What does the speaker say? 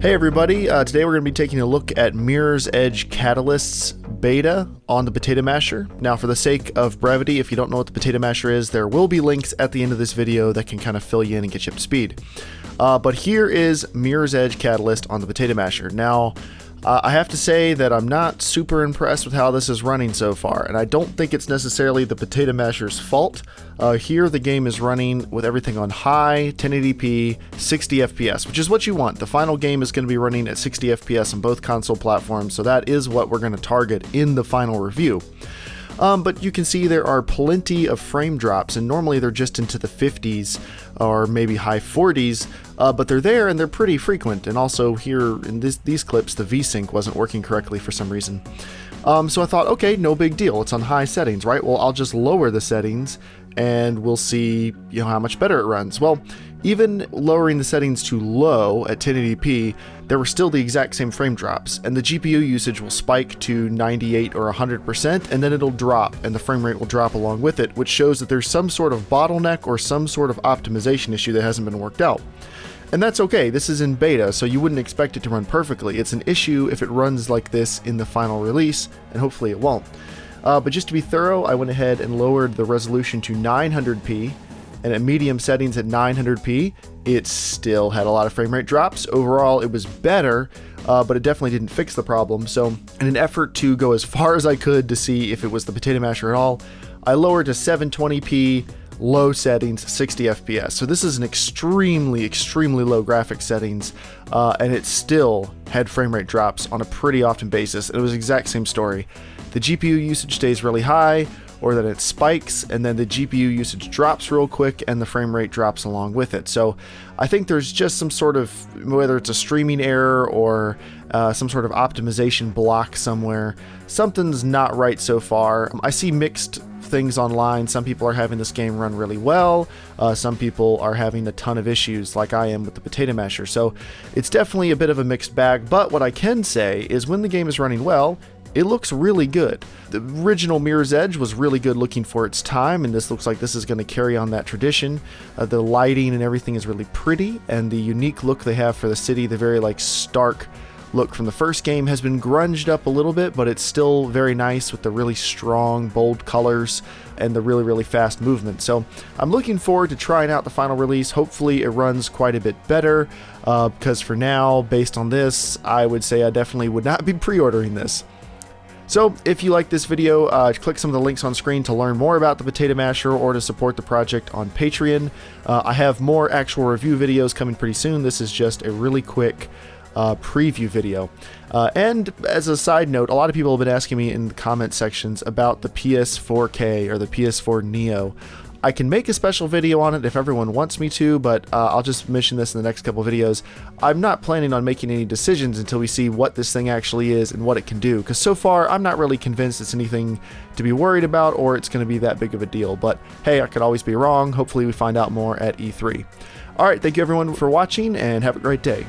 Hey everybody, today we're going to be taking a look at Mirror's Edge Catalyst's beta on the Potato Masher. Now for the sake of brevity, if you don't know what the Potato Masher is, there will be links at the end of this video that can kind of fill you in and get you up to speed. But here is Mirror's Edge Catalyst on the Potato Masher. Now, I have to say that I'm not super impressed with how this is running so far, and I don't think it's necessarily the Potato Masher's fault. Here the game is running with everything on high, 1080p, 60 FPS, which is what you want. The final game is going to be running at 60 FPS on both console platforms, so that is what we're going to target in the final review. But you can see there are plenty of frame drops, and normally they're just into the 50s or maybe high 40s, but they're there and they're pretty frequent. And also here in these clips, the VSync wasn't working correctly for some reason. So I thought, okay, no big deal. It's on high settings, right? Well, I'll just lower the settings and we'll see, how much better it runs. Well, even lowering the settings to low at 1080p, there were still the exact same frame drops, and the GPU usage will spike to 98 or 100%, and then it'll drop, and the frame rate will drop along with it, which shows that there's some sort of bottleneck or some sort of optimization issue that hasn't been worked out. And that's okay, this is in beta, so you wouldn't expect it to run perfectly. It's an issue if it runs like this in the final release, and hopefully it won't. But just to be thorough, I went ahead and lowered the resolution to 900p, and at medium settings at 900p, it still had a lot of frame rate drops. Overall, it was better, but it definitely didn't fix the problem. So in an effort to go as far as I could to see if it was the Potato Masher at all, I lowered to 720p, low settings, 60 FPS. So this is an extremely low graphics settings, and it still had frame rate drops on a pretty often basis. It was the exact same story. The GPU usage stays really high, or that it spikes, and then the GPU usage drops real quick and the frame rate drops along with it. So I think there's just some sort of, whether it's a streaming error or some sort of optimization block somewhere, something's not right so far. I see mixed things online. Some people are having this game run really well. Some people are having a ton of issues like I am with the Potato Masher. So it's definitely a bit of a mixed bag, but what I can say is when the game is running well, it looks really good. The original Mirror's Edge was really good looking for its time, and this looks like this is going to carry on that tradition. The lighting and everything is really pretty, and the unique look they have for the city, the very stark look from the first game, has been grunged up a little bit, but it's still very nice with the really strong, bold colors and the really fast movement. So I'm looking forward to trying out the final release. Hopefully it runs quite a bit better, because for now, based on this, I would say I definitely would not be pre-ordering this. So if you like this video, click some of the links on screen to learn more about the Potato Masher or to support the project on Patreon. I have more actual review videos coming pretty soon. This is just a really quick preview video. And as a side note, a lot of people have been asking me in the comment sections about the PS4K or the PS4 Neo. I can make a special video on it if everyone wants me to, but I'll just mention this in the next couple videos. I'm not planning on making any decisions until we see what this thing actually is and what it can do, because so far I'm not really convinced it's anything to be worried about or it's going to be that big of a deal. But hey, I could always be wrong. Hopefully we find out more at E3. Alright, thank you everyone for watching and have a great day.